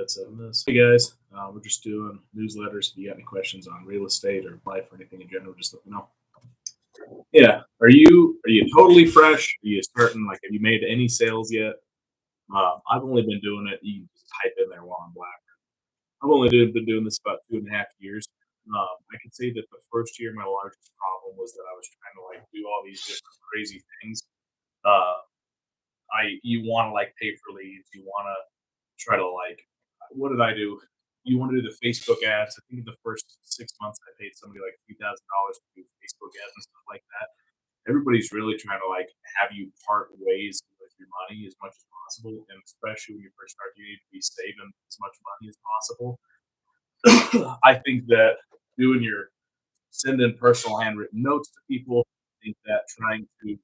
bits of this. Hey guys, we're just doing newsletters. If you got any questions on real estate or life or anything in general, just let me know. Yeah, are you totally fresh? Are you starting like have you made any sales yet? I've only been doing it. You can just type in there while I'm black. I've only been doing this about 2.5 years. I can say that the first year, my largest problem was that I was trying to like do all these different crazy things. Uh, I you want to like pay for leads. You want to try to like what did I do? You want to do the Facebook ads. I think in the first 6 months I paid somebody like $3,000 to do Facebook ads and stuff like that. Everybody's really trying to like have you part ways with your money as much as possible. And especially when you first start, you need to be saving as much money as possible. I think that doing your sending personal handwritten notes to people, I think that trying to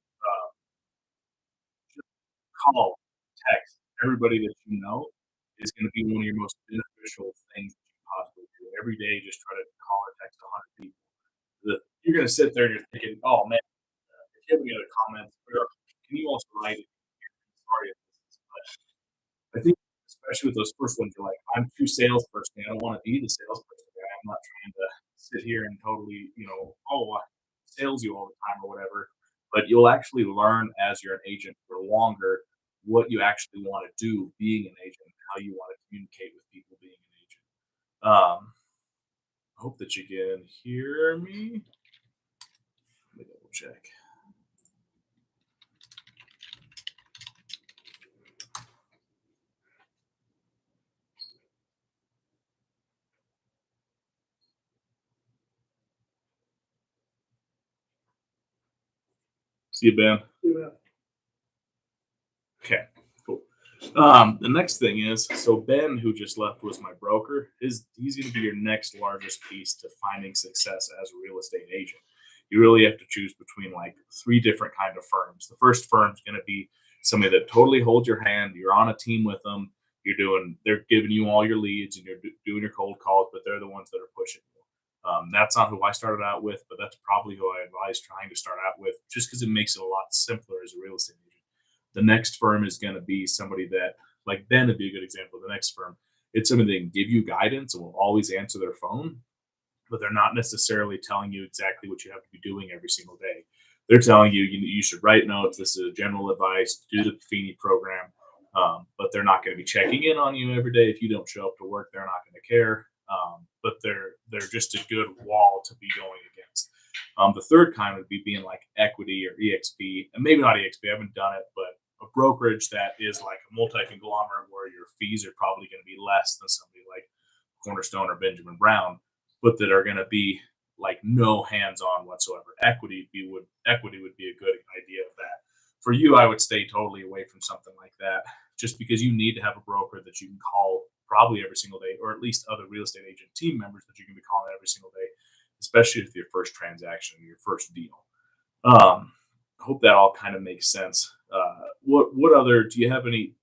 call, text everybody that you know is going to be one of your most beneficial things that you can possibly do. Every day, just try to call or text 100 people. You're going to sit there and you're thinking, oh man, if you have any other comments, or can you also write it? Sorry if this is, but I think especially with those first ones, you're like, I'm too salesperson. I don't want to be the salesperson guy. I'm not trying to sit here and totally, sales you all the time or whatever. But you'll actually learn as you're an agent for longer what you actually want to do being an agent, how you want to communicate with people being an agent. I hope that you can hear me. Let me double check. See you, Ben. Okay, cool. The next thing is, so Ben, who just left, was my broker. He's going to be your next largest piece to finding success as a real estate agent. You really have to choose between like three different kind of firms. The first firm is going to be somebody that totally holds your hand. You're on a team with them. They're giving you all your leads and you're doing your cold calls, but they're the ones that are pushing you. That's not who I started out with, but that's probably who I advise trying to start out with, just because it makes it a lot simpler as a real estate agent. The next firm is going to be somebody that, like Ben would be a good example. The next firm, it's somebody that can give you guidance and will always answer their phone, but they're not necessarily telling you exactly what you have to be doing every single day. They're telling you should write notes. This is a general advice. Do the Feeney program, but they're not going to be checking in on you every day. If you don't show up to work, they're not going to care. But they're just a good wall to be going against. The third kind would be being like equity or EXP, and maybe not EXP. I haven't done it, but a brokerage that is like a multi-conglomerate where your fees are probably going to be less than somebody like Cornerstone or Benjamin Brown, but that are going to be like no hands-on whatsoever. Equity would be a good idea of that. For you, I would stay totally away from something like that, just because you need to have a broker that you can call probably every single day, or at least other real estate agent team members that you can be calling every single day, especially with your first transaction, your first deal. I hope that all kind of makes sense. What other do you have any?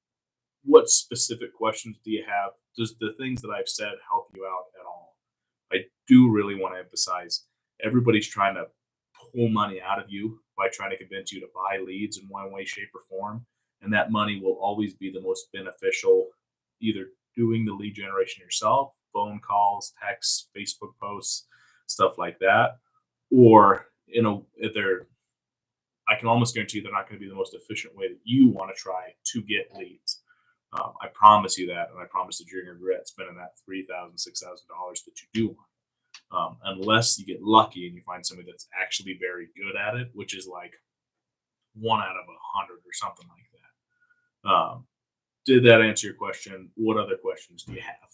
What specific questions do you have? Does the things that I've said help you out at all? I do really want to emphasize everybody's trying to pull money out of you by trying to convince you to buy leads in one way, shape, or form. And that money will always be the most beneficial, either doing the lead generation yourself, phone calls, texts, Facebook posts, stuff like that, or if they're I can almost guarantee they're not going to be the most efficient way that you want to try to get leads. I promise you that, and I promise that you're going to regret spending that $3,000, $6,000 that you do want, unless you get lucky and you find somebody that's actually very good at it, which is like 1 out of 100 or something like that. Did that answer your question? What other questions do you have?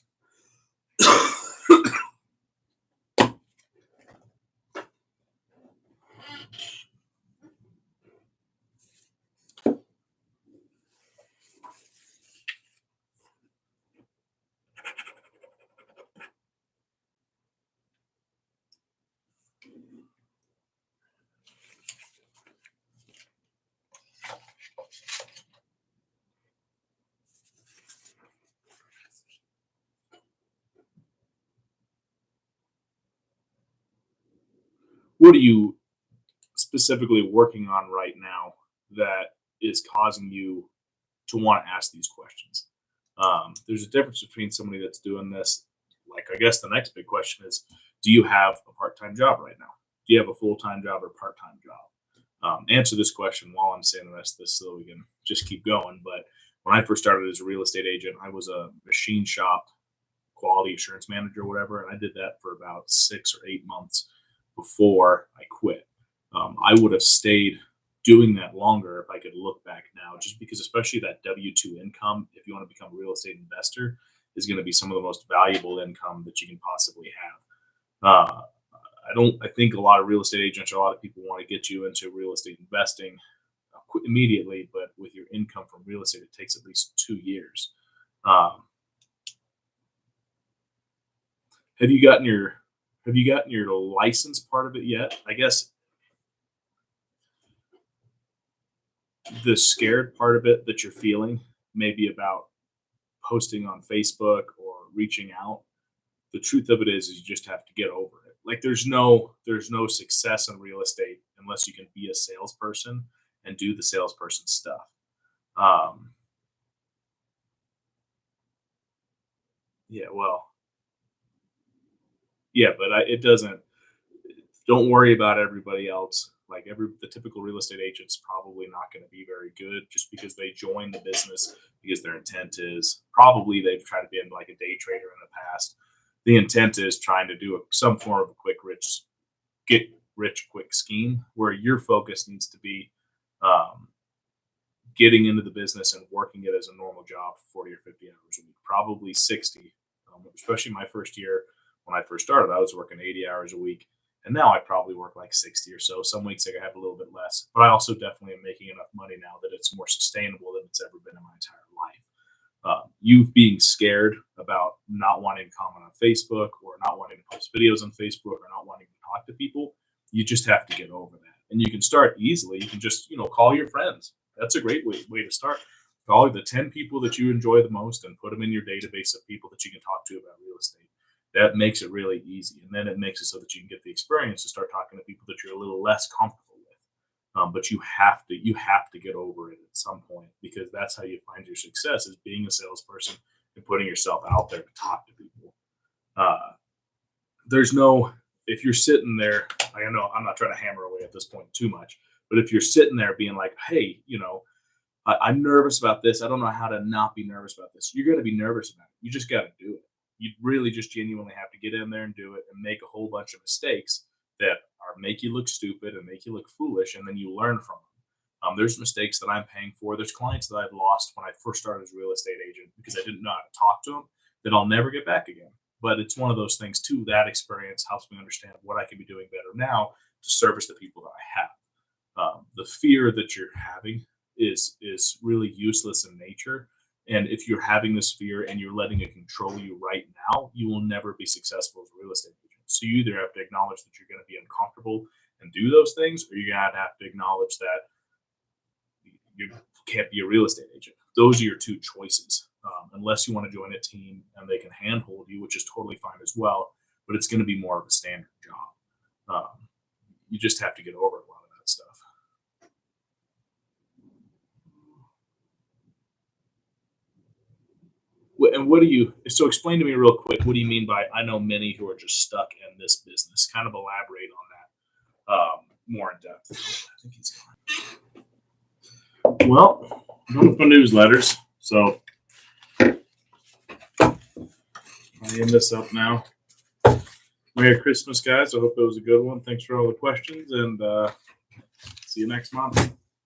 What are you specifically working on right now that is causing you to want to ask these questions? There's a difference between somebody that's doing this. Like, I guess the next big question is, do you have a part-time job right now? Do you have a full-time job or part-time job? Answer this question while I'm saying the rest of this so we can just keep going. But when I first started as a real estate agent, I was a machine shop quality assurance manager or whatever, and I did that for about 6 or 8 months before I quit. I would have stayed doing that longer if I could look back now, just because, especially that W-2 income, if you want to become a real estate investor, is going to be some of the most valuable income that you can possibly have. I think a lot of real estate agents, or a lot of people want to get you into real estate investing immediately, but with your income from real estate, it takes at least 2 years. Have you gotten your license part of it yet? I guess the scared part of it that you're feeling maybe about posting on Facebook or reaching out. The truth of it is you just have to get over it. Like, there's no success in real estate unless you can be a salesperson and do the salesperson stuff. Yeah, well, yeah, but it doesn't. Don't worry about everybody else. Like, the typical real estate agent's probably not going to be very good just because they join the business because their intent is probably they've tried to be like a day trader in the past. The intent is trying to do some form of a get rich quick scheme, where your focus needs to be getting into the business and working it as a normal job, 40 or 50 hours a week, probably 60. Especially my first year when I first started, I was working 80 hours a week. And now I probably work like 60 or so. Some weeks I have a little bit less, but I also definitely am making enough money now that it's more sustainable than it's ever been in my entire life. You being scared about not wanting to comment on Facebook or not wanting to post videos on Facebook or not wanting to talk to people, you just have to get over that. And you can start easily. You can just, call your friends. That's a great way to start. Call the 10 people that you enjoy the most and put them in your database of people that you can talk to about real estate. That makes it really easy. And then it makes it so that you can get the experience to start talking to people that you're a little less comfortable with. But you have to get over it at some point, because that's how you find your success, is being a salesperson and putting yourself out there to talk to people. If you're sitting there, I know I'm not trying to hammer away at this point too much, but if you're sitting there being like, hey, I'm nervous about this, I don't know how to not be nervous about this. You're going to be nervous about it. You just got to do it. You really just genuinely have to get in there and do it and make a whole bunch of mistakes that make you look stupid and make you look foolish, and then you learn from them. There's mistakes that I'm paying for. There's clients that I've lost when I first started as a real estate agent because I didn't know how to talk to them that I'll never get back again. But it's one of those things too. That experience helps me understand what I can be doing better now to service the people that I have. The fear that you're having is really useless in nature. And if you're having this fear and you're letting it control you right now, you will never be successful as a real estate agent. So you either have to acknowledge that you're going to be uncomfortable and do those things, or you're going to have to acknowledge that you can't be a real estate agent. Those are your two choices, unless you want to join a team and they can handhold you, which is totally fine as well. But it's going to be more of a standard job. You just have to get over a lot of that stuff. And so explain to me real quick, what do you mean by, I know many who are just stuck in this business? Kind of elaborate on that more in depth. I think he's gone. Well, I'm done with my newsletters, so I end this up now. Merry Christmas, guys. I hope it was a good one. Thanks for all the questions, and see you next month.